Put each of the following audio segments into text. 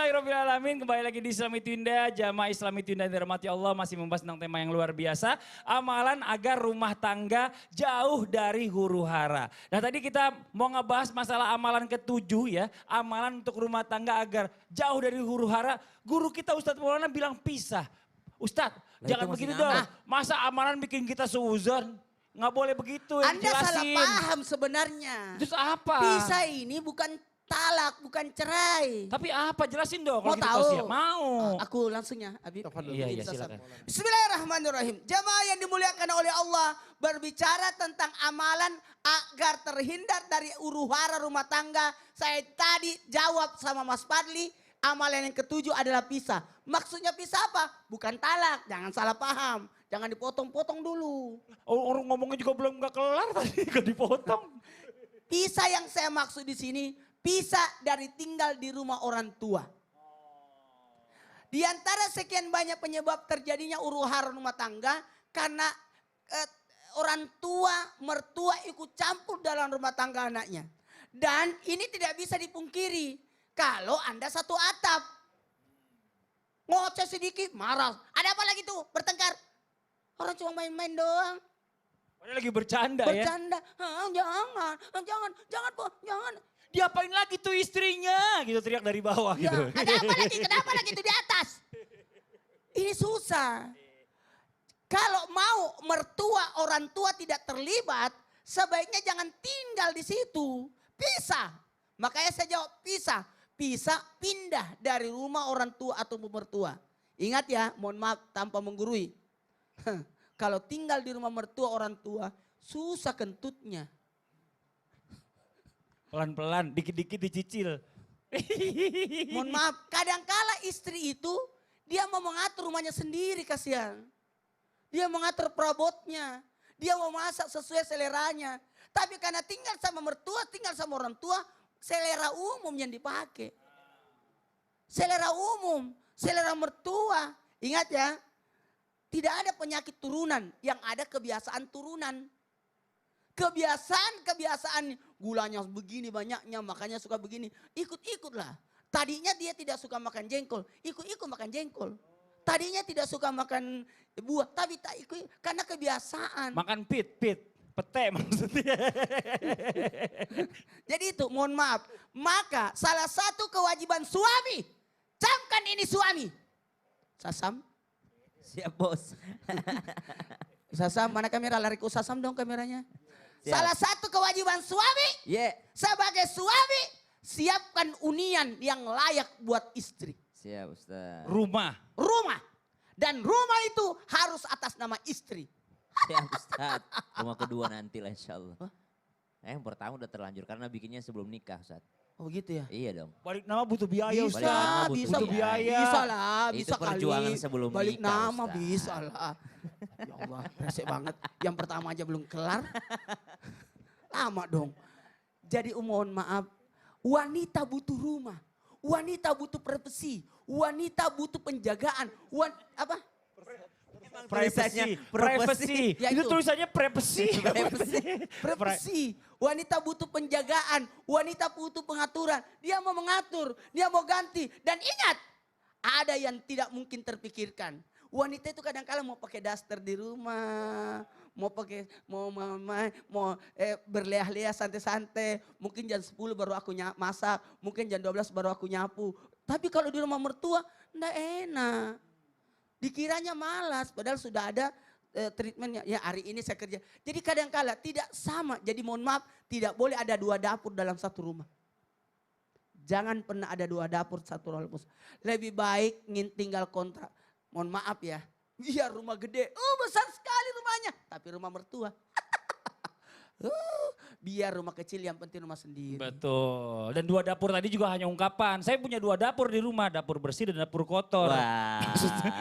Alhamdulillahirrahmanirrahim. Kembali lagi di Islami Tunda. Jamaah Islami Tunda yang dirahmati Allah masih membahas tentang tema yang luar biasa. Amalan agar rumah tangga jauh dari huru hara. Nah tadi kita mau ngebahas masalah amalan ketujuh ya. Amalan untuk rumah tangga agar jauh dari huru hara. Guru kita Ustadz Maulana bilang pisah. Ustadz jangan begitu dong. Masa amalan bikin kita seuzon? Nggak boleh begitu. Anda salah paham sebenarnya. Terus apa? Pisah ini bukan talak, bukan cerai. Tapi apa? Jelasin dong. Mau tahu? Siap. Mau. Aku langsung ya, Habib. Iya silakan. Bismillahirrahmanirrahim. Jamaah yang dimuliakan oleh Allah berbicara tentang amalan agar terhindar dari huru hara rumah tangga. Saya tadi jawab sama Mas Fadli, amalan yang ketujuh adalah pisah. Maksudnya pisah apa? Bukan talak, jangan salah paham. Jangan dipotong-potong dulu. Orang ngomongnya juga belum nggak kelar tadi, nggak dipotong. Pisah yang saya maksud di sini, pisah dari tinggal di rumah orang tua. Di antara sekian banyak penyebab terjadinya huru hara rumah tangga karena orang tua, mertua ikut campur dalam rumah tangga anaknya. Dan ini tidak bisa dipungkiri kalau Anda satu atap. Ngoceh sedikit, marah. Ada apa lagi tuh? Bertengkar. Orang cuma main-main doang. Padahal lagi bercanda ya. Bercanda. Jangan po, jangan. Diapain lagi tuh istrinya? Gitu teriak dari bawah Ya, gitu. ada apa lagi? Kenapa lagi itu di atas? Ini susah. Kalau mau mertua, orang tua tidak terlibat, sebaiknya jangan tinggal di situ. Pisah. Makanya saya jawab pisah. Pisah, pindah dari rumah orang tua atau mertua. Ingat ya, mohon maaf tanpa menggurui. Kalau tinggal di rumah mertua orang tua, susah kentutnya. Pelan-pelan, dikit-dikit dicicil. Mohon maaf, kadangkala istri itu dia mau mengatur rumahnya sendiri kasihan. Dia mengatur perabotnya, dia mau masak sesuai seleranya. Tapi karena tinggal sama mertua, tinggal sama orang tua, selera umum yang dipakai. Selera umum, selera mertua. Ingat ya, tidak ada penyakit turunan, yang ada kebiasaan turunan. Kebiasaan gulanya begini banyaknya, makanya suka begini. Ikut-ikutlah. Tadinya dia tidak suka makan jengkol, ikut-ikut makan jengkol. Tadinya tidak suka makan buah, tapi tak ikut karena kebiasaan. Makan pete maksudnya. Jadi itu mohon maaf, maka salah satu kewajiban suami, camkan ini suami. Sasam. Siap bos. Sasam, mana kamera? Lari ke Sasam dong kameranya. Siap. Salah satu kewajiban suami, sebagai suami, siapkan hunian yang layak buat istri. Siap Ustaz. Rumah. Dan rumah itu harus atas nama istri. Siap Ustaz. Rumah kedua nanti lah insya Allah. Yang pertama udah terlanjur karena bikinnya sebelum nikah Ustaz. Oh gitu ya? Iya dong. Balik nama butuh biaya Bisa, Ustaz. bisa, Butuh biaya. Bisa lah, Itu bisa perjuangan kali. sebelum Balik menikah, nama Ustaz. bisa lah. Ya Allah, resek banget. Yang pertama aja belum kelar. Lama dong. Jadi mohon maaf, wanita butuh rumah. Wanita butuh privasi. Wanita butuh penjagaan. Privacy. Ya, itu itu. tulisannya privacy. Privasi. Wanita butuh penjagaan. Wanita butuh pengaturan. Dia mau mengatur. Dia mau ganti. Dan ingat. Ada yang tidak mungkin terpikirkan. Wanita itu kadang-kala mau pakai daster di rumah. Mau berleah-leah santai-santai. Mungkin jam 10 baru aku masak. Mungkin jam 12 baru aku nyapu. Tapi kalau di rumah mertua enggak enak. Dikiranya malas padahal sudah ada treatmentnya. Ya hari ini saya kerja. Jadi kadang-kala tidak sama. Jadi mohon maaf tidak boleh ada 2 dapur dalam satu rumah. Jangan pernah ada 2 dapur satu rumah. Lebih baik tinggal kontrak. Mohon maaf ya. Iya rumah gede. Oh besar sekali rumahnya. Tapi rumah mertua. Biar rumah kecil yang penting rumah sendiri. Betul. Dan 2 dapur tadi juga hanya ungkapan. Saya punya 2 dapur di rumah. Dapur bersih dan dapur kotor. Wah.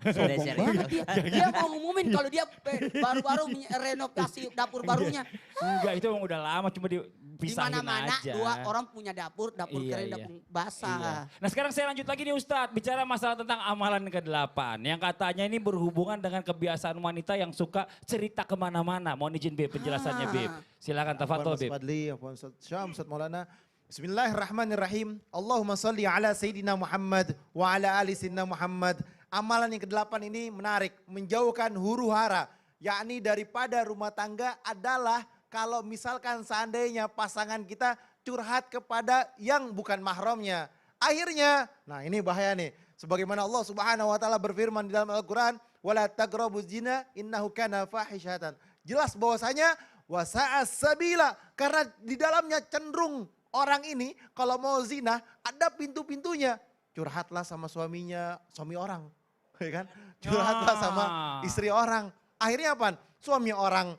Sudah sharing. Banget dia mau ngumumin kalau dia baru-baru renovasi dapur barunya. Enggak itu emang udah lama cuma Di dipisahin mana-mana aja. 2 orang punya dapur Iya, kering, iya. dapur basah. Iya. Nah sekarang saya lanjut lagi nih Ustadz. Bicara masalah tentang amalan ke-8. Yang katanya ini berhubungan dengan kebiasaan wanita yang suka cerita kemana-mana. Mohon izin Beb penjelasannya Beb. Silakan tafadhol Mas Beb. Fadli, Afwan Ustaz Syam, Ustaz Maulana. Bismillahirrahmanirrahim. Allahumma salli ala Sayyidina Muhammad wa ala ali Sayyidina Muhammad. Amalan yang ke-8 ini menarik, menjauhkan huru hara. Yakni daripada rumah tangga adalah kalau misalkan seandainya pasangan kita curhat kepada yang bukan mahramnya. Akhirnya, nah ini bahaya nih. Sebagaimana Allah Subhanahu wa taala berfirman di dalam Al-Qur'an, "Wala taqrabuz zina innahu kana fahishatan." Jelas bahwasanya wasa'as sabila, karena di dalamnya cenderung orang ini kalau mau zina ada pintu-pintunya. Curhatlah sama suaminya, suami orang. Ya kan? Curhatlah sama istri orang. Akhirnya apa? Suami orang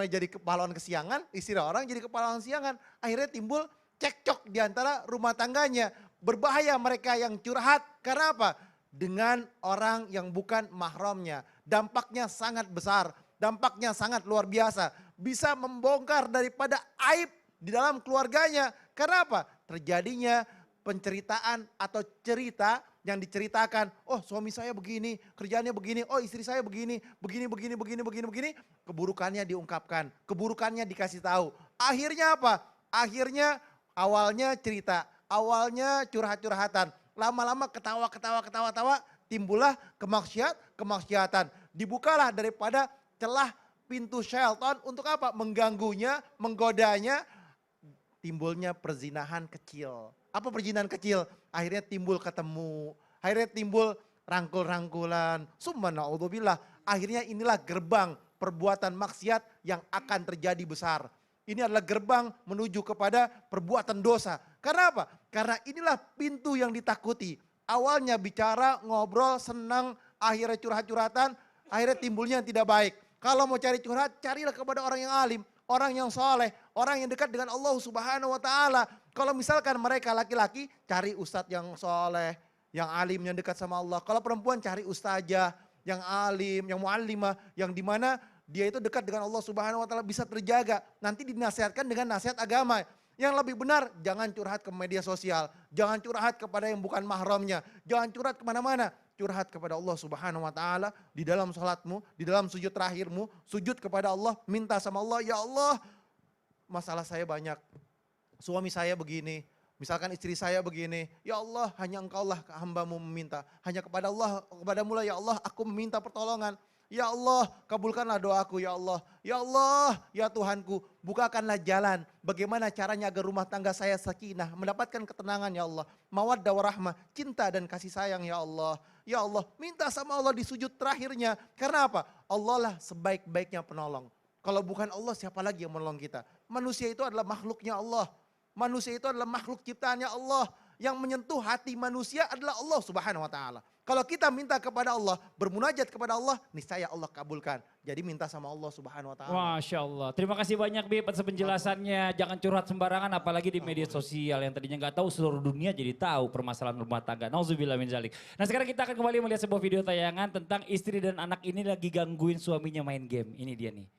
jadi pahlawan kesiangan, istri orang jadi pahlawan kesiangan. Akhirnya timbul cekcok di antara rumah tangganya. Berbahaya mereka yang curhat. Karena apa? Dengan orang yang bukan mahramnya. Dampaknya sangat besar. Dampaknya sangat luar biasa. Bisa membongkar daripada aib di dalam keluarganya. Karena apa? Terjadinya penceritaan atau cerita yang diceritakan. Oh suami saya begini, kerjaannya begini, oh istri saya begini. Keburukannya diungkapkan, keburukannya dikasih tahu. Akhirnya apa? Akhirnya awalnya cerita, awalnya curhat-curhatan. Lama-lama ketawa, timbullah kemaksiatan. Dibukalah daripada celah pintu syaitan untuk apa? Mengganggunya, menggodanya. Timbulnya perzinahan kecil. Apa perzinahan kecil? Akhirnya timbul ketemu. Akhirnya timbul rangkul-rangkulan. Summa na'udzubillah. Akhirnya inilah gerbang perbuatan maksiat yang akan terjadi besar. Ini adalah gerbang menuju kepada perbuatan dosa. Karena apa? Karena inilah pintu yang ditakuti. Awalnya bicara, ngobrol, senang. Akhirnya curhat-curhatan. Akhirnya timbulnya yang tidak baik. Kalau mau cari curhat, carilah kepada orang yang alim. Orang yang soleh, orang yang dekat dengan Allah Subhanahu wa taala. Kalau misalkan mereka laki-laki, cari ustadz yang soleh, yang alim, yang dekat sama Allah. Kalau perempuan cari ustazah, yang alim, yang muallimah, yang dimana dia itu dekat dengan Allah Subhanahu wa taala, bisa terjaga. Nanti dinasihatkan dengan nasihat agama. Yang lebih benar, jangan curhat ke media sosial. Jangan curhat kepada yang bukan mahramnya. Jangan curhat kemana-mana. Curhat kepada Allah Subhanahu wa taala di dalam salatmu, di dalam sujud terakhirmu, sujud kepada Allah, minta sama Allah, ya Allah, masalah saya banyak. Suami saya begini, misalkan istri saya begini, ya Allah, hanya Engkaulah hambamu meminta. Hanya kepada Allah, kepadamu lah ya Allah, aku meminta pertolongan. Ya Allah, kabulkanlah doaku ya Allah. Ya Allah, ya Tuhanku, bukakanlah jalan. Bagaimana caranya agar rumah tangga saya sakinah, mendapatkan ketenangan ya Allah. Mawaddah warahmah, cinta dan kasih sayang ya Allah. Ya Allah, minta sama Allah di sujud terakhirnya. Karena apa? Allah lah sebaik-baiknya penolong. Kalau bukan Allah, siapa lagi yang menolong kita? Manusia itu adalah makhluknya Allah. Manusia itu adalah makhluk ciptaannya Allah. Yang menyentuh hati manusia adalah Allah Subhanahu wa taala. Kalau kita minta kepada Allah, bermunajat kepada Allah, niscaya Allah kabulkan. Jadi minta sama Allah Subhanahu wa taala. Masya Allah. Terima kasih banyak Bib atas penjelasannya. Jangan curhat sembarangan apalagi di media sosial yang tadinya nggak tahu, seluruh dunia jadi tahu permasalahan rumah tangga. Nauzubillah min zalik. Nah sekarang kita akan kembali melihat sebuah video tayangan tentang istri dan anak ini lagi gangguin suaminya main game. Ini dia nih.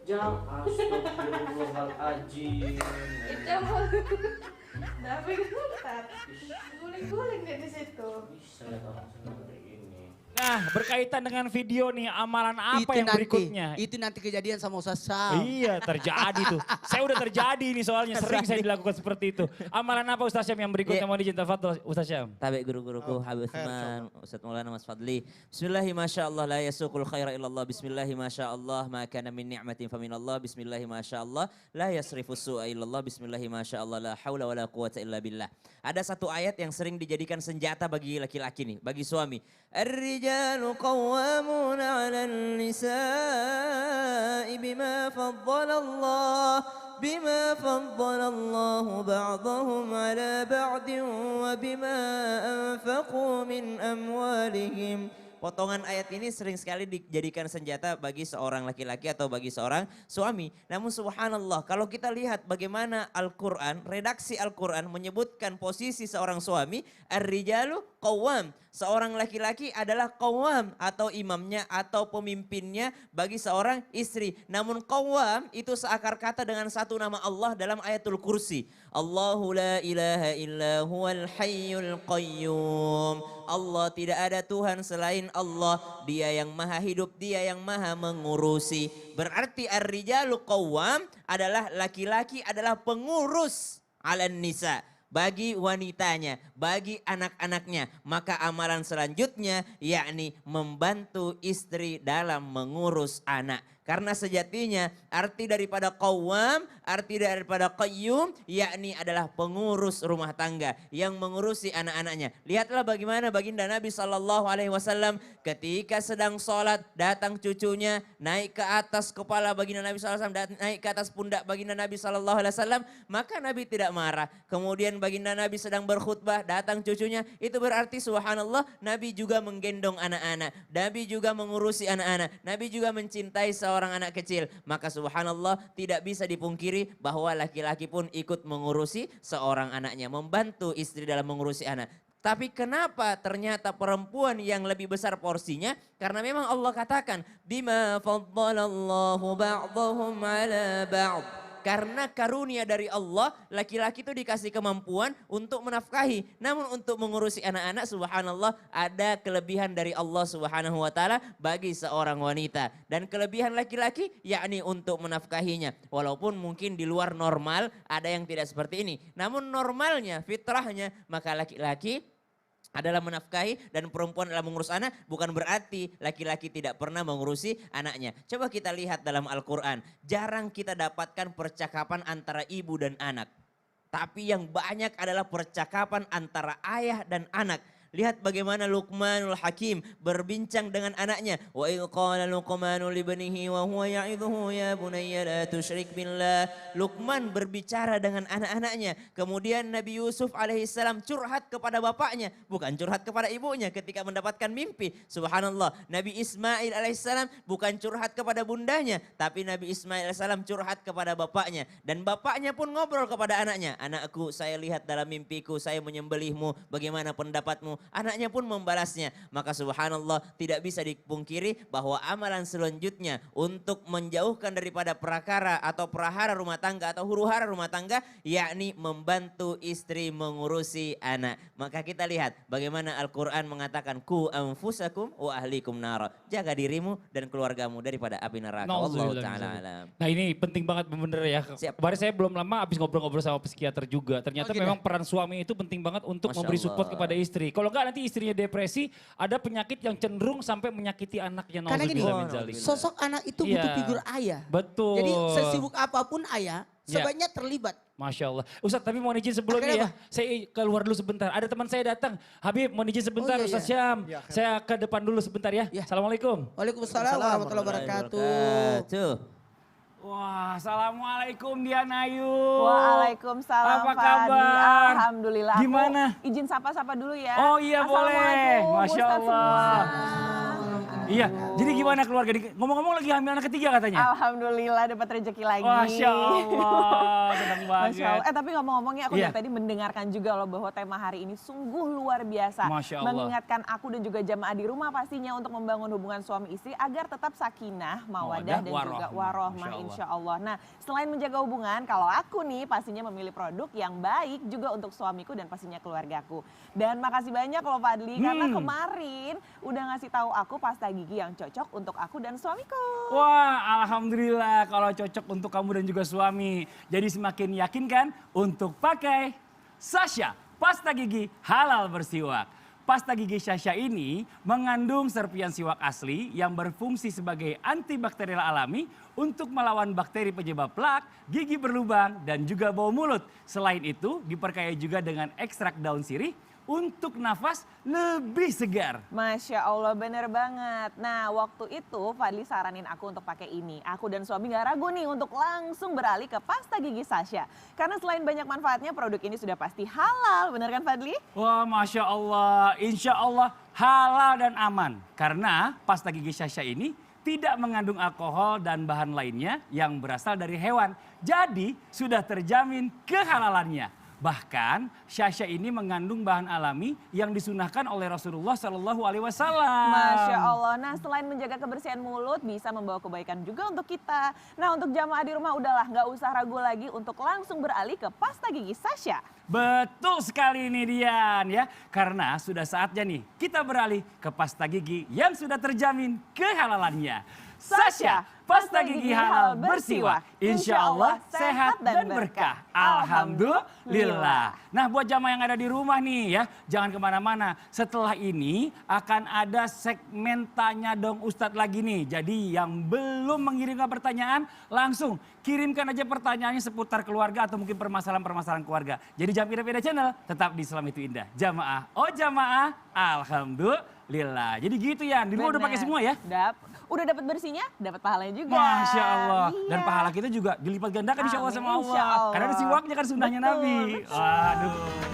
Jangan astagfirullahaladzim. Itu tapi bentar. Guling-guling deh di situ. Bisa lihat orang senang kayak gini. Nah berkaitan dengan video nih, amalan apa yang berikutnya? Itu nanti kejadian sama Ustaz Syam. Iya terjadi tuh. Saya udah terjadi ini soalnya, sering saya dilakukan seperti itu. Amalan apa Ustaz Syam yang berikutnya mau dicinta Fadl Ustaz Syam? Tabi guru-guruku Habib Utsman, Ustaz Maulana Mas Fadli. Bismillahi masyaallah la yasuqul khaira illallah. Bismillahi masyaallah ma kana min ni'matin faminallah. Bismillahi masyaallah la yasrifus su'a illallah. Bismillahi masyaallah la haula wala quwata illa billah. Ada satu ayat yang sering dijadikan senjata bagi laki-laki nih, bagi suami. Ar-rijalu qawwamuna 'alan nisa'i bima faddalallahu ba'dahum 'ala ba'din wa bima anfaqu min amwalihim. Potongan ayat ini sering sekali dijadikan senjata bagi seorang laki-laki atau bagi seorang suami. Namun subhanallah kalau kita lihat bagaimana Al-Quran, redaksi Al-Quran menyebutkan posisi seorang suami. Ar-rijalu qawwam. seorang laki-laki adalah qawwam atau imamnya atau pemimpinnya bagi seorang istri. Namun qawwam itu seakar kata dengan satu nama Allah dalam ayatul kursi. Allahu la ilaha illa huwal hayyul qayyum. Allah tidak ada Tuhan selain Allah. Dia yang maha hidup, dia yang maha mengurusi. Berarti ar-rijalu qawwam adalah laki-laki adalah pengurus 'alan nisa. Bagi wanitanya, bagi anak-anaknya. Maka amalan selanjutnya yakni membantu istri dalam mengurus anak. Karena sejatinya arti daripada qawwam, arti daripada qayyum yakni adalah pengurus rumah tangga yang mengurusi anak-anaknya. Lihatlah bagaimana baginda Nabi SAW ketika sedang sholat datang cucunya naik ke atas kepala baginda Nabi SAW, naik ke atas pundak baginda Nabi SAW, maka Nabi tidak marah. Kemudian baginda Nabi sedang berkhutbah datang cucunya, itu berarti subhanallah Nabi juga menggendong anak-anak, Nabi juga mengurusi anak-anak, Nabi juga mencintai seorang anak kecil. Maka subhanallah tidak bisa dipungkiri bahwa laki-laki pun ikut mengurusi seorang anaknya, membantu istri dalam mengurusi anak. Tapi kenapa ternyata perempuan yang lebih besar porsinya? Karena memang Allah katakan bima faddalallahu ba'dahum ala ba'd. Karena karunia dari Allah, laki-laki itu dikasih kemampuan untuk menafkahi. Namun untuk mengurusi anak-anak, subhanallah, ada kelebihan dari Allah subhanahu wa ta'ala bagi seorang wanita. Dan kelebihan laki-laki yakni untuk menafkahinya. Walaupun mungkin di luar normal ada yang tidak seperti ini. Namun normalnya, fitrahnya, maka laki-laki adalah menafkahi dan perempuan adalah mengurus anak, bukan berarti laki-laki tidak pernah mengurusi anaknya. Coba kita lihat dalam Al-Quran, jarang kita dapatkan percakapan antara ibu dan anak. Tapi yang banyak adalah percakapan antara ayah dan anak. Lihat bagaimana Luqmanul Hakim berbincang dengan anaknya. Wa idh qala Luqmanu libnihi wa huwa ya'idhuhu ya bunayya la tusyrik billah. Luqman berbicara dengan anak-anaknya. Kemudian Nabi Yusuf alaihissalam curhat kepada bapaknya. Bukan curhat kepada ibunya ketika mendapatkan mimpi. Subhanallah. Nabi Ismail alaihissalam bukan curhat kepada bundanya. Tapi Nabi Ismail alaihissalam curhat kepada bapaknya. Dan bapaknya pun ngobrol kepada anaknya. Anakku, saya lihat dalam mimpiku saya menyembelihmu. Bagaimana pendapatmu? Anaknya pun membalasnya. Maka subhanallah tidak bisa dipungkiri bahwa amalan selanjutnya untuk menjauhkan daripada prakara atau prahara rumah tangga atau huru-hara rumah tangga yakni membantu istri mengurusi anak. Maka kita lihat bagaimana Al-Quran mengatakan ku anfusakum wa ahlikum nara. Jaga dirimu dan keluargamu daripada api neraka. Wallahu ta'ala alam. Nah ini penting banget bener ya. Siap. Kemarin saya belum lama habis ngobrol-ngobrol sama psikiater juga. Ternyata memang peran suami itu penting banget untuk Masya memberi support Allah. kepada istri. Kalau enggak nanti istrinya depresi, ada penyakit yang cenderung sampai menyakiti anaknya. Karena gini, Nauzubillah min dzalik. sosok anak itu Iya. butuh figur ayah. Betul. Jadi sesibuk apapun ayah, Iya. sebaiknya terlibat. Masya Allah. Ustadz tapi mohon izin sebelumnya Akhirnya ya. Saya keluar dulu sebentar. Ada teman saya datang. Habib mohon izin sebentar iya, Ustadz iya. Syam. Saya ke depan dulu sebentar ya. Iya. Assalamualaikum. Waalaikumsalam warahmatullahi wabarakatuh. Wabarakatuh. Wah, assalamualaikum Diana Ayu. Waalaikumsalam Apa Fadi. kabar? Alhamdulillah. Gimana? Aku izin sapa-sapa dulu ya. Oh iya boleh. Assalamualaikum Masya Ustadz Allah. semua. Iya, jadi gimana keluarga? Ngomong-ngomong lagi hamil anak ketiga katanya. Alhamdulillah dapat rezeki lagi. Masya Allah, senang banget. Masya Allah. Tapi ngomong-ngomongnya aku Iya. dari tadi mendengarkan juga loh bahwa tema hari ini sungguh luar biasa. Masya Allah. Mengingatkan aku dan juga jamaah di rumah pastinya untuk membangun hubungan suami istri agar tetap sakinah, mawadah dan juga warohmah Masya insya Allah. Nah selain menjaga hubungan, kalau aku nih pastinya memilih produk yang baik juga untuk suamiku dan pastinya keluargaku. Dan makasih banyak loh Fadli karena kemarin udah ngasih tahu aku pasta gigi yang cocok untuk aku dan suamiku. Wah, alhamdulillah kalau cocok untuk kamu dan juga suami. Jadi semakin yakin kan untuk pakai Sasha pasta gigi halal bersiwak. Pasta gigi Sasha ini mengandung serpian siwak asli yang berfungsi sebagai antibakterial alami untuk melawan bakteri penyebab plak, gigi berlubang, dan juga bau mulut. Selain itu, diperkaya juga dengan ekstrak daun sirih untuk nafas lebih segar. Masya Allah bener banget. Nah waktu itu Fadli saranin aku untuk pakai ini. Aku dan suami gak ragu nih untuk langsung beralih ke pasta gigi Sasha. Karena selain banyak manfaatnya produk ini sudah pasti halal. Bener kan Fadli? Wah Masya Allah, Insya Allah halal dan aman. Karena pasta gigi Sasha ini tidak mengandung alkohol dan bahan lainnya yang berasal dari hewan. Jadi sudah terjamin kehalalannya. Bahkan Syasha ini mengandung bahan alami yang disunahkan oleh Rasulullah Shallallahu Alaihi Wasallam. Masya Allah. Nah selain menjaga kebersihan mulut bisa membawa kebaikan juga untuk kita. Nah untuk jamaah di rumah udahlah nggak usah ragu lagi untuk langsung beralih ke pasta gigi Syasha. Betul sekali ini Dian ya. Karena sudah saatnya nih kita beralih ke pasta gigi yang sudah terjamin kehalalannya. Syasha, pasta gigi halal bersiwa. Insya Allah sehat dan berkah. Alhamdulillah. Nah buat jamaah yang ada di rumah nih ya, jangan kemana-mana. Setelah ini akan ada segmen tanya dong Ustadz lagi nih. Jadi yang belum mengirimkan pertanyaan langsung kirimkan aja pertanyaannya seputar keluarga atau mungkin permasalahan-permasalahan keluarga. Jadi jangan pindah-pindah channel, tetap di Islam itu Indah. Jamaah, oh jamaah, alhamdulillah. Jadi gitu ya, di rumah udah pakai semua ya? Udah dapat bersihnya, dapat pahalanya juga. Masya Allah. Iya. Dan pahala kita juga dilipat gandakan insya Allah sama Amin, Allah. insya Allah. Karena ada siwaknya kan sunnahnya Betul, Nabi. betul. Waduh.